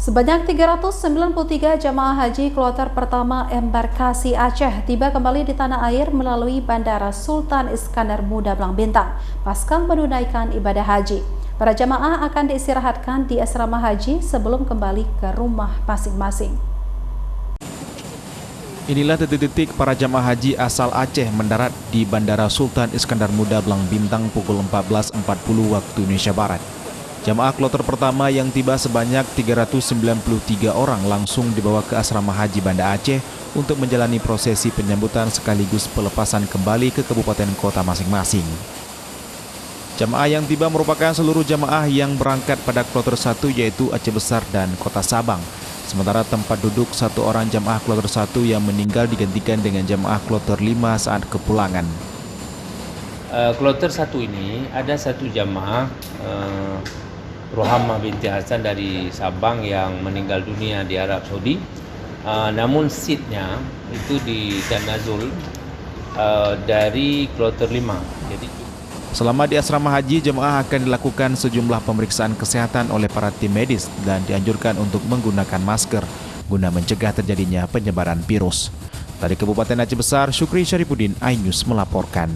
Sebanyak 393 jamaah haji kloter pertama embarkasi Aceh tiba kembali di tanah air melalui Bandara Sultan Iskandar Muda Blang Bintang pasca menunaikan ibadah haji. Para jamaah akan diistirahatkan di asrama haji sebelum kembali ke rumah masing-masing. Inilah detik-detik para jamaah haji asal Aceh mendarat di Bandara Sultan Iskandar Muda Blang Bintang pukul 14.40 waktu Indonesia Barat. Jamaah kloter pertama yang tiba sebanyak 393 orang langsung dibawa ke asrama haji Banda Aceh untuk menjalani prosesi penyambutan sekaligus pelepasan kembali ke kabupaten kota masing-masing. Jamaah yang tiba merupakan seluruh jamaah yang berangkat pada kloter 1 yaitu Aceh Besar dan Kota Sabang. Sementara tempat duduk satu orang jamaah kloter 1 yang meninggal digantikan dengan jamaah kloter 5 saat kepulangan. Kloter 1 ini ada satu jamaah Rohamah binti Hasan dari Sabang yang meninggal dunia di Arab Saudi. Namun seatnya itu di Tanazul dari kloter 5. Jadi selama di asrama haji, jemaah akan dilakukan sejumlah pemeriksaan kesehatan oleh para tim medis dan dianjurkan untuk menggunakan masker guna mencegah terjadinya penyebaran virus. Dari Kabupaten Aceh Besar, Syukri Syarifuddin, iNews melaporkan.